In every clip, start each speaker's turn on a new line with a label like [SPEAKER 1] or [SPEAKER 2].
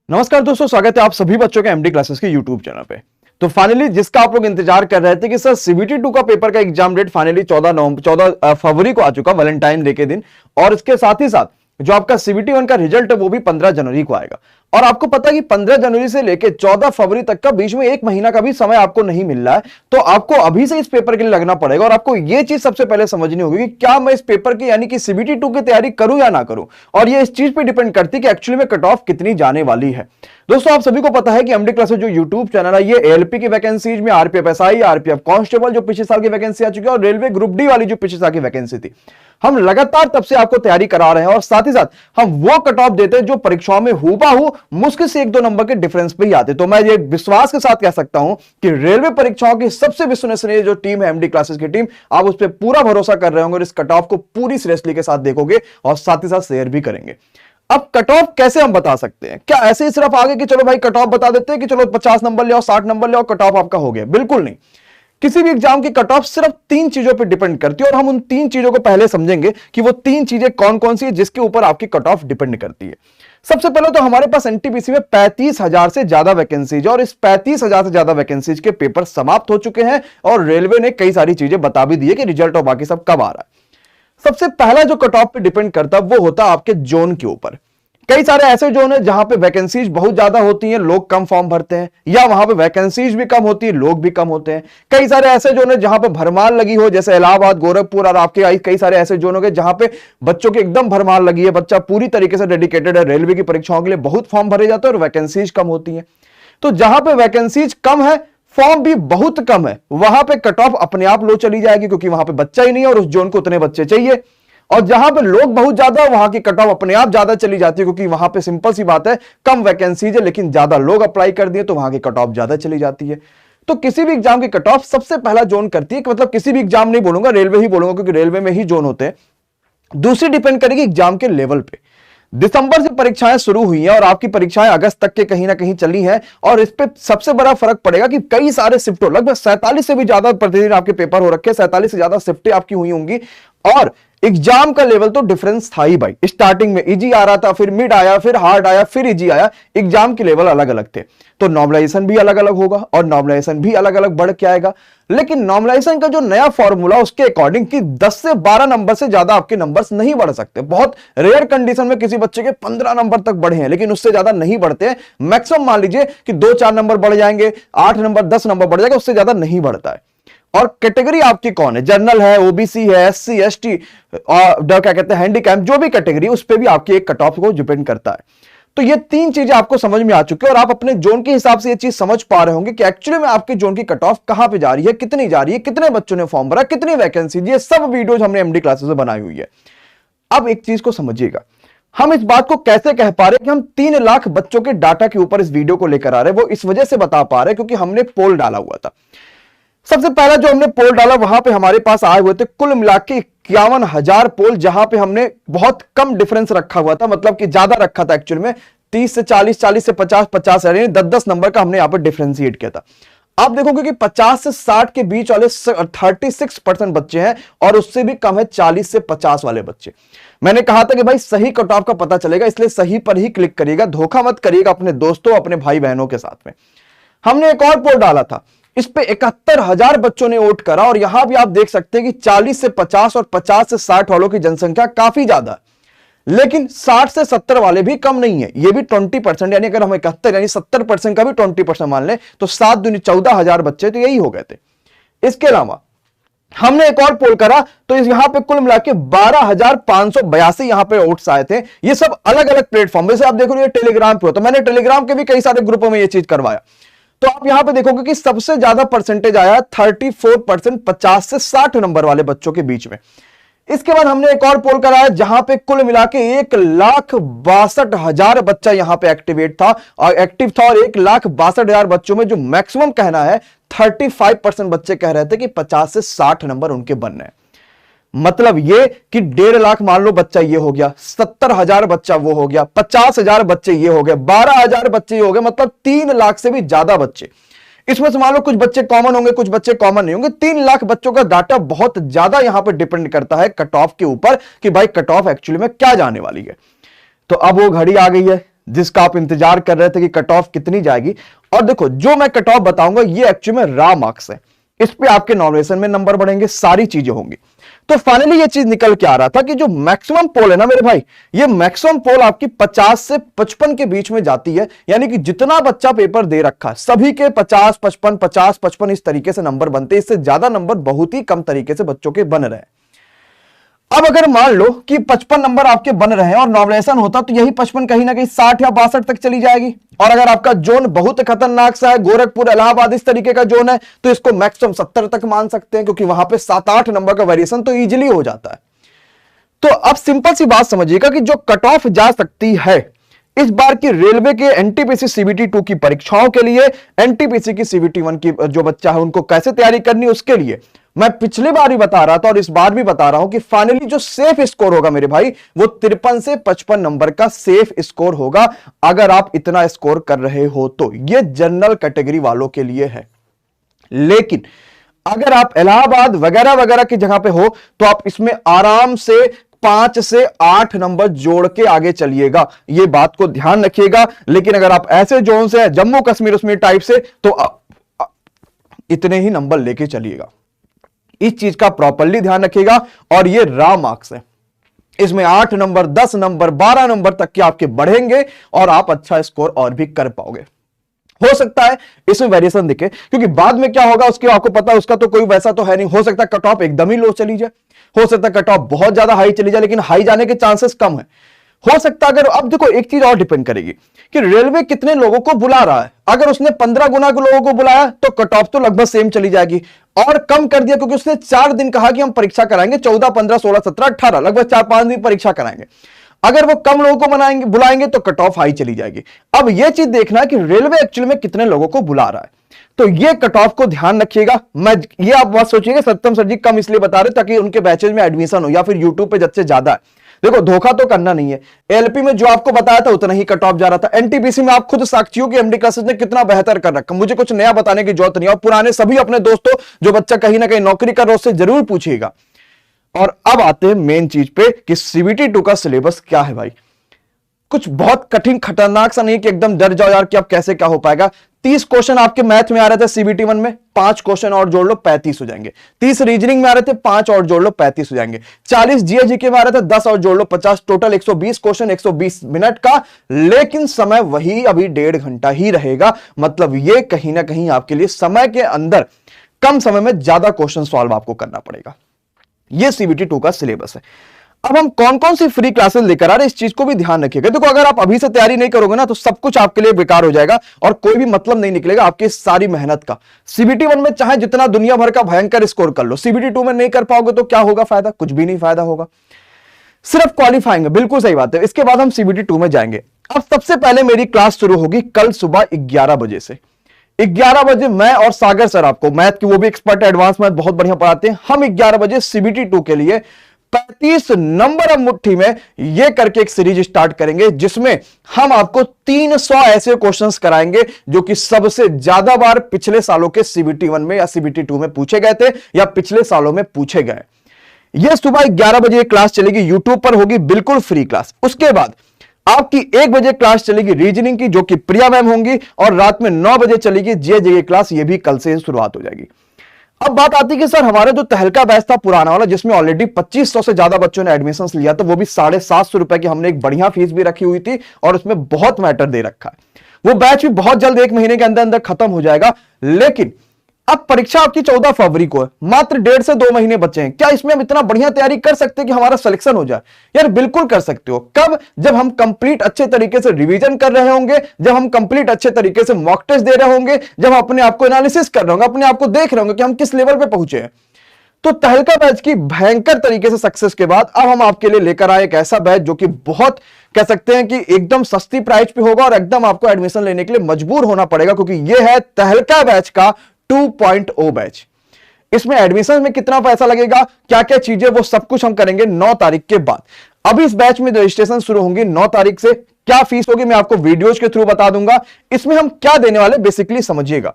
[SPEAKER 1] नमस्कार दोस्तों, स्वागत है आप सभी बच्चों के एमडी क्लासेस के यूट्यूब चैनल पे। तो फाइनली जिसका आप लोग इंतजार कर रहे थे कि सर सीबीटी 2 का पेपर का एग्जाम डेट फाइनली 14 फरवरी को आ चुका, वैलेंटाइन डे के दिन। और इसके साथ ही साथ जो आपका सीबीटी 1 का रिजल्ट है वो भी 15 जनवरी को आएगा। और आपको पता है कि 15 जनवरी से लेकर 14 फरवरी तक का बीच में एक महीना का भी समय आपको नहीं मिल रहा है। तो आपको अभी से इस पेपर के लिए लगना पड़ेगा और आपको यह चीज सबसे पहले समझनी होगी कि क्या मैं इस पेपर की यानी कि सीबीटी 2 की तैयारी करूं या ना करूं। और ये इस चीज पे डिपेंड करती है कि एक्चुअली में कट ऑफ कितनी जाने वाली है। दोस्तों, आप सभी को पता है कि एमडी क्लासेस जो यूट्यूब चैनल है ये एएलपी की वैकेंसीज में आरपीएफ एसआई, आरपीएफ कांस्टेबल जो पिछले साल की वैकेंसी आ चुकी है और रेलवे ग्रुप डी वाली जो पिछले साल की वैकेंसी थी, हम लगातार तब से आपको तैयारी करा रहे हैं। और साथ ही साथ हम वो कट ऑफ देते हैं जो परीक्षाओं में हूबहू मुश्किल से 1-2 नंबर के डिफरेंस पे ही आते। तो मैं ये विश्वास के साथ कह सकता हूं कि रेलवे परीक्षाओं की सबसे विश्वसनीय जो टीम है एमडी क्लासेस की टीम, आप उस पर पूरा भरोसा कर रहे होंगे और इस कट ऑफ को पूरी सीरियसली के साथ देखोगे और साथ ही साथ शेयर भी करेंगे। अब कट ऑफ कैसे हम बता सकते हैं? क्या ऐसे ही सिर्फ आगे कि चलो भाई कट ऑफ बता देते हैं कि चलो 50 नंबर ले आओ, 60 नंबर ले आओ, कट ऑफ आपका हो गया? बिल्कुल नहीं। किसी भी एग्जाम की कट ऑफ सिर्फ 3 चीजों पर डिपेंड करती है और हम उन 3 चीजों को पहले समझेंगे कि वो 3 चीजें कौन कौन सी है जिसके ऊपर आपकी कट ऑफ डिपेंड करती है। सबसे पहले तो हमारे पास एनटीपीसी में 35,000 से ज्यादा वैकेंसीज और इस 35,000 से ज्यादा वैकेंसीज के पेपर समाप्त हो चुके हैं और रेलवे ने कई सारी चीजें बता भी दी है कि रिजल्ट और बाकी सब कब आ रहा है। सबसे पहला जो कट ऑफ पे डिपेंड करता है वो होता है आपके जोन के ऊपर। कई सारे ऐसे जोन है जहां पे वैकेंसीज बहुत ज्यादा होती हैं, लोग कम फॉर्म भरते हैं, या वहां पे वैकेंसीज भी कम होती है, लोग भी कम होते हैं। कई सारे ऐसे जोन है जहां पे भरमार लगी हो, जैसे इलाहाबाद, गोरखपुर और आपके कई सारे ऐसे जोन हो गए जहां पे बच्चों की एकदम भरमार लगी है, बच्चा पूरी तरीके से डेडिकेटेड है रेलवे की परीक्षाओं के लिए, बहुत फॉर्म भरे जाते हैं और वैकेंसीज कम होती है। तो जहां पे वैकेंसीज कम है, फॉर्म भी बहुत कम है, वहां पे कट ऑफ अपने आप लो चली जाएगी क्योंकि वहां पे बच्चा ही नहीं है और उस जोन को उतने बच्चे चाहिए। और जहां पे लोग बहुत ज्यादा, वहां की कट ऑफ अपने आप ज्यादा चली जाती है क्योंकि वहां पे सिंपल सी बात है, कम वैकेंसीज है लेकिन ज्यादा लोग अप्लाई कर दिए तो वहां की कट ऑफ ज्यादा चली जाती है। तो किसी भी एग्जाम की कट ऑफ सबसे पहला जोन करती है, मतलब किसी भी एग्जाम नहीं बोलूंगा, रेलवे ही बोलूंगा क्योंकि रेलवे में ही जोन होते हैं। दूसरी डिपेंड करेगी एग्जाम के लेवल पे। दिसंबर से परीक्षाएं शुरू हुई हैं और आपकी परीक्षाएं अगस्त तक के कहीं ना कहीं चली हैं और इस पे सबसे बड़ा फर्क पड़ेगा कि कई सारे शिफ्टों, लगभग 47 से भी ज्यादा प्रतिदिन आपके पेपर हो रखे हैं, 47 से ज्यादा शिफ्टें आपकी हुई होंगी। और एग्जाम का लेवल तो डिफरेंस था ही भाई। स्टार्टिंग में इजी आ रहा था, फिर मिड आया, फिर हार्ड आया, फिर इजी आया। एग्जाम के लेवल अलग अलग थे तो नॉर्मलाइजेशन भी अलग अलग होगा और नॉर्मलाइजेशन भी अलग अलग बढ़ के आएगा। लेकिन नॉर्मलाइजेशन का जो नया फॉर्मूला उसके अकॉर्डिंग कि 10 से 12 नंबर से ज्यादा आपके नंबर्स नहीं बढ़ सकते। बहुत रेयर कंडीशन में किसी बच्चे के 15 नंबर तक बढ़े हैं लेकिन उससे ज्यादा नहीं बढ़ते हैं। मैक्सिमम मान लीजिए कि 2-4 नंबर बढ़ जाएंगे, 8 नंबर 10 नंबर बढ़ जाएगा, उससे ज्यादा नहीं बढ़ता है। और कैटेगरी आपकी कौन है, जनरल है, ओबीसी है, एससी एसटी और क्या कहते हैं हैंडीकैप, जो भी कैटेगरी उस पर भी आपकी एक कट ऑफ को डिपेंड करता है। तो ये 3 चीजें आपको समझ में आ चुकी है और आप अपने जोन के हिसाब से ये चीज समझ पा रहे होंगे कि एक्चुअली में आपके जोन की कट ऑफ कहां पे जा रही है, कितनी जा रही है, कितने बच्चों ने फॉर्म भरा, कितनी वैकेंसी, ये सब वीडियोज हमने एमडी क्लासेस में बनाई हुई है। अब एक चीज को समझिएगा, हम इस बात को कैसे कह पा रहे कि हम 3 लाख बच्चों के डाटा के ऊपर इस वीडियो को लेकर आ रहे हैं, वो इस वजह से बता पा रहे क्योंकि हमने पोल डाला हुआ था। सबसे पहला जो हमने पोल डाला वहां पे हमारे पास आए हुए थे कुल मिला के 51,000 पोल, जहां पे हमने बहुत कम डिफरेंस रखा हुआ था, मतलब कि ज्यादा रखा था एक्चुअल में 30 से 40, 40 से 50, 50 यानी 10-10 नंबर का हमने यहां पर डिफरेंशिएट किया था। आप देखोगे कि 50 से 60 के बीच वाले 36% बच्चे हैं और उससे भी कम है 40 से 50 वाले बच्चे। मैंने कहा था कि भाई सही कट ऑफ का पता चलेगा, इसलिए सही पर ही क्लिक करिएगा, धोखा मत करिएगा अपने दोस्तों, अपने भाई बहनों के साथ में। हमने एक और पोल डाला था, इस पे 71,000 बच्चों ने वोट करा और यहां भी आप देख सकते हैं कि 40 से 50 और 50 से 60 वालों की जनसंख्या काफी ज्यादा है, लेकिन 60 से 70 वाले भी कम नहीं है, ये भी 20%, यानी अगर हम 71 यानी 70% का भी 20% मान लें तो 7 दूनी 14,000 बच्चे तो यही हो गए थे। इसके अलावा हमने एक और पोल करा तो यहां पे कुल मिला के 12,582 यहां पे वोट्स आए थे। ये सब अलग अलग प्लेटफॉर्म, जैसे आप देखो ये टेलीग्राम पे हो तो मैंने टेलीग्राम के भी कई सारे ग्रुपों में ये चीज करवाया। तो आप यहां पे देखोगे कि सबसे ज्यादा परसेंटेज आया 34%, 50 से 60 नंबर वाले बच्चों के बीच में। इसके बाद हमने एक और पोल कराया जहां पे कुल मिला के 1,62,000 बच्चा यहां पे एक्टिव था और 1,62,000 बच्चों में जो मैक्सिमम कहना है 35% बच्चे कह रहे थे कि 50 से 60 नंबर उनके बनने हैं। मतलब ये कि 1.5 लाख मान लो बच्चा ये हो गया, 70,000 बच्चा वो हो गया, 50,000 बच्चे ये हो गए, 12,000 बच्चे ये हो गए, मतलब 3 लाख से भी ज्यादा बच्चे। इसमें से मान लो कुछ बच्चे कॉमन होंगे, कुछ बच्चे कॉमन नहीं होंगे। 3 लाख बच्चों का डाटा बहुत ज्यादा यहां पर डिपेंड करता है कट ऑफ के ऊपर कि भाई कट ऑफ एक्चुअली में क्या जाने वाली है। तो अब वो घड़ी आ गई है जिसका आप इंतजार कर रहे थे कि कट ऑफ कितनी जाएगी। और देखो जो मैं कट ऑफ बताऊंगा ये एक्चुअली में रॉ मार्क्स है, इस पे आपके नॉमिनेशन में नंबर बढ़ेंगे, सारी चीजें होंगी। तो फाइनली ये चीज निकल के आ रहा था कि जो मैक्सिमम पोल है ना मेरे भाई, ये मैक्सिमम पोल आपकी 50 से 55 के बीच में जाती है। यानी कि जितना बच्चा पेपर दे रखा है सभी के 50 55 50 55 इस तरीके से नंबर बनते हैं। इससे ज्यादा नंबर बहुत ही कम तरीके से बच्चों के बन रहे हैं। अब अगर मान लो कि 55 नंबर आपके बन रहे हैं और नॉमिनेशन होता तो यही 55 कहीं ना कहीं 60 या 62 तक चली जाएगी। और अगर आपका जोन बहुत खतरनाक सा है, गोरखपुर इलाहाबाद इस तरीके का जोन है, तो इसको मैक्सिमम 70 तक मान सकते हैं, क्योंकि वहां पे 7-8 नंबर का वेरिएशन तो इजीली हो जाता है। तो अब सिंपल सी बात समझिएगा कि जो कट ऑफ जा सकती है इस बार की रेलवे के एनटीपीसी सीबीटी 2 की परीक्षाओं के लिए, एनटीपीसी की सीबीटी 1 की जो बच्चा है उनको कैसे तैयारी करनी, उसके लिए मैं पिछली बार भी बता रहा था और इस बार भी बता रहा हूं कि फाइनली जो सेफ स्कोर होगा मेरे भाई, वो 53 से 55 नंबर का सेफ स्कोर होगा। अगर आप इतना स्कोर कर रहे हो तो ये जनरल कैटेगरी वालों के लिए है। लेकिन अगर आप इलाहाबाद वगैरह वगैरह की जगह पे हो तो आप इसमें आराम से 5 से 8 नंबर जोड़ के आगे चलिएगा, ये बात को ध्यान रखिएगा। लेकिन अगर आप ऐसे जोन से, जम्मू कश्मीर टाइप से, तो इतने ही नंबर लेके चलिएगा। इस चीज का प्रॉपरली ध्यान रखिएगा। और ये रॉ मार्क्स है, इसमें 8 नंबर 10 नंबर 12 नंबर तक के आपके बढ़ेंगे और आप अच्छा स्कोर और भी कर पाओगे। हो सकता है इसमें वेरिएशन दिखे, क्योंकि बाद में क्या होगा उसके आपको पता है, उसका तो कोई वैसा तो है नहीं। हो सकता है कट ऑफ एकदम ही लो चली जाए, हो सकता है कट ऑफ बहुत ज्यादा हाई चली जाए, लेकिन हाई जाने के चांसेस कम है। हो सकता है अगर, अब देखो एक चीज और डिपेंड करेगी कि रेलवे कितने लोगों को बुला रहा है। अगर उसने 15 गुना के लोगों को बुलाया तो कट ऑफ तो लगभग सेम चली जाएगी। और कम कर दिया क्योंकि उसने 4 दिन कहा कि हम परीक्षा कराएंगे, 14 15 16 17 18, लगभग 4-5 दिन परीक्षा कराएंगे। अगर वो कम लोगों को बुलाएंगे तो कट ऑफ हाई चली जाएगी। अब यह चीज देखना है कि रेलवे एक्चुअली में कितने लोगों को बुला रहा है, तो ये कट ऑफ को ध्यान रखिएगा। मैं ये आप बात सोचिएगा सत्यम सर जी कम इसलिए बता रहे ताकि उनके बैचेज में एडमिशन हो, या फिर यूट्यूब पे जब से ज्यादा है। देखो धोखा तो करना नहीं है, एलपी में जो आपको बताया था उतना ही कट ऑफ जा रहा था। एनटीपीसी में आप खुद साक्षी हो कि एमडी क्लासेस ने कितना बेहतर कर रखा, मुझे कुछ नया बताने की जरूरत नहीं है। और पुराने सभी अपने दोस्तों जो बच्चा कहीं ना कहीं नौकरी कर रहा है उससे जरूर पूछिएगा। और अब आते हैं मेन चीज पे कि सीबीटी 2 का सिलेबस क्या है भाई। कुछ बहुत कठिन खतरनाक सा नहीं कि एकदम डर जाओ यार कि अब कैसे क्या हो पाएगा। 30 क्वेश्चन आपके मैथ में आ रहे थे सीबीटी 1 में, 5 क्वेश्चन और जोड़ लो 35 हो जाएंगे। 30 रीजनिंग में आ रहे थे, 5 और जोड़ लो 35 हो जाएंगे। 40 जीएजीके में आ रहे थे, 10 और जोड़ लो 50, टोटल 120 क्वेश्चन 120 मिनट का। लेकिन समय वही अभी 1.5 घंटा ही रहेगा। मतलब ये कहीं ना कहीं आपके लिए समय के अंदर कम समय में ज्यादा क्वेश्चन सॉल्व आपको करना पड़ेगा। यह सीबीटी 2 का सिलेबस है। अब हम कौन कौन सी फ्री क्लासेस लेकर आ रहे हैं इस चीज को भी ध्यान रखिएगा। देखो अगर आप अभी से तैयारी नहीं करोगे ना तो सब कुछ आपके लिए बेकार हो जाएगा और कोई भी मतलब नहीं निकलेगा आपकी सारी मेहनत का। सीबीटी 1 में चाहे जितना दुनिया भर का भयंकर स्कोर कर लो, सीबीटी 2 में नहीं कर पाओगे तो क्या होगा फायदा, कुछ भी नहीं फायदा होगा, सिर्फ क्वालिफाइंग। बिल्कुल सही बात है। इसके बाद हम सीबीटी 2 में जाएंगे। अब सबसे पहले मेरी क्लास शुरू होगी कल सुबह 11 बजे से। 11 बजे मैं और सागर सर आपको मैथ की, वो भी एक्सपर्ट एडवांस मैथ बहुत बढ़िया पढ़ाते हैं, हम 11 बजे सीबीटी 2 के लिए 35 नंबर अब मुट्ठी में ये करके एक सीरीज स्टार्ट करेंगे जिसमें हम आपको 300 ऐसे क्वेश्चंस कराएंगे जो कि सबसे ज्यादा बार पिछले सालों के सीबीटी 1 में या सीबीटी 2 में पूछे गए थे या पिछले सालों में पूछे गए। यह सुबह 11 बजे क्लास चलेगी, यूट्यूब पर होगी, बिल्कुल फ्री क्लास। उसके बाद आपकी 1 बजे क्लास चलेगी रीजनिंग की जो कि प्रिया मैम होंगी, और रात में 9 बजे चलेगी जीएजीके क्लास, ये भी कल से शुरुआत हो जाएगी। अब बात आती है कि सर हमारे जो तहलका बैच था पुराना वाला जिसमें ऑलरेडी 2500 से ज्यादा बच्चों ने एडमिशन लिया था, वो भी 750 रुपए की हमने एक बढ़िया फीस भी रखी हुई थी और उसमें बहुत मैटर दे रखा है। वो बैच भी बहुत जल्द 1 महीने के अंदर अंदर खत्म हो जाएगा। लेकिन अब परीक्षा आपकी 14 फरवरी को है, मात्र 1.5 से 2 महीने बचे हैं। क्या इसमें हम इतना बढ़िया तैयारी कर सकते हैं कि हमारा सिलेक्शन हो जाए? यार बिल्कुल कर सकते हो। कब? जब हम कंप्लीट अच्छे तरीके से रिवीजन कर रहे होंगे, जब हम कंप्लीट अच्छे तरीके से मॉक टेस्ट दे रहे होंगे, जब हम अपने आप को एनालिसिस कर रहे होंगे, अपने आप को देख रहे होंगे कि हम किस लेवल पे पहुंचे हैं। तो तहलका बैच की भयंकर तरीके से सक्सेस के बाद अब हम आपके लिए लेकर आए एक ऐसा बैच जो कि बहुत कह सकते हैं कि एकदम सस्ती प्राइस पे होगा और एकदम आपको एडमिशन लेने के लिए मजबूर होना पड़ेगा, क्योंकि यह है तहलका बैच का 2.0 बैच। इसमें एडमिशन में कितना पैसा लगेगा, क्या क्या चीजें, वो सब कुछ हम करेंगे 9 तारीख के बाद। अभी इस बैच में रजिस्ट्रेशन शुरू होंगी 9 तारीख से। क्या फीस होगी मैं आपको वीडियोज के थ्रू बता दूंगा। इसमें हम क्या देने वाले बेसिकली समझिएगा।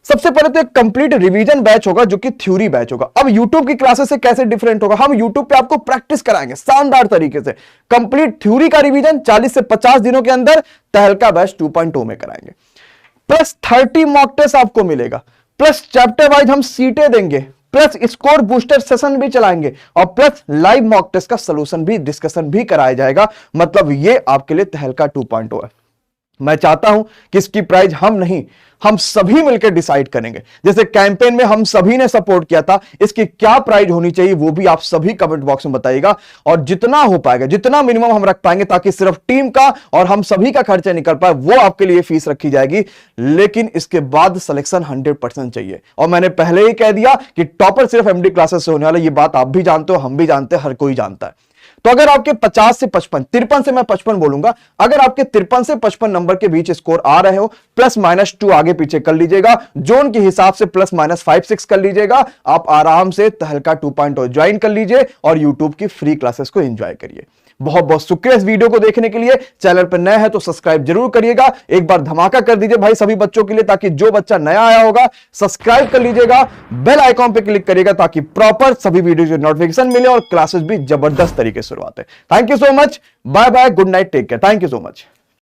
[SPEAKER 1] सबसे पहले तो एक कंप्लीट रिवीजन बैच होगा जो कि थ्योरी बैच होगा। अब YouTube की क्लासेस से कैसे डिफरेंट होगा, हम YouTube पे आपको प्रैक्टिस कराएंगे शानदार तरीके से। कंप्लीट थ्योरी का रिवीजन 40 से 50 दिनों के अंदर तहलका बैच 2.0 में कराएंगे। प्लस 30 मॉक टेस्ट आपको मिलेगा, प्लस चैप्टर वाइज हम सीटें देंगे, प्लस स्कोर बूस्टर सेशन भी चलाएंगे और प्लस लाइव मॉक टेस्ट का सॉल्यूशन भी, डिस्कशन भी कराया जाएगा। मतलब ये आपके लिए तहलका 2.0 है। मैं चाहता हूं कि इसकी प्राइस हम नहीं, हम सभी मिलकर डिसाइड करेंगे। जैसे कैंपेन में हम सभी ने सपोर्ट किया था, इसकी क्या प्राइस होनी चाहिए वो भी आप सभी कमेंट बॉक्स में बताइएगा। और जितना हो पाएगा, जितना मिनिमम हम रख पाएंगे ताकि सिर्फ टीम का और हम सभी का खर्चा निकल पाए, वो आपके लिए फीस रखी जाएगी। लेकिन इसके बाद सिलेक्शन 100% चाहिए। और मैंने पहले ही कह दिया कि टॉपर सिर्फ एमडी क्लासेस से होने वाला, ये बात आप भी जानते हो, हम भी जानते हैं, हर कोई जानता है। तो अगर आपके 50 से 55, 53 से मैं 55 बोलूंगा, अगर आपके 53 से 55 नंबर के बीच स्कोर आ रहे हो, +-2 आगे पीछे कर लीजिएगा, जोन के हिसाब से +-5-6 कर लीजिएगा। आप आराम से तहलका 2.0 ज्वाइन कर लीजिए और यूट्यूब की फ्री क्लासेस को एंजॉय करिए। बहुत बहुत शुक्रिया इस वीडियो को देखने के लिए। चैनल पर नए हैं तो सब्सक्राइब जरूर करिएगा, एक बार धमाका कर दीजिए भाई सभी बच्चों के लिए, ताकि जो बच्चा नया आया होगा सब्सक्राइब कर लीजिएगा, बेल आइकॉन पे क्लिक करिएगा ताकि प्रॉपर सभी वीडियो की नोटिफिकेशन मिले और क्लासेस भी जबरदस्त तरीके से शुरुआत है। Thank you so much, bye bye, good night, take care, thank you so much.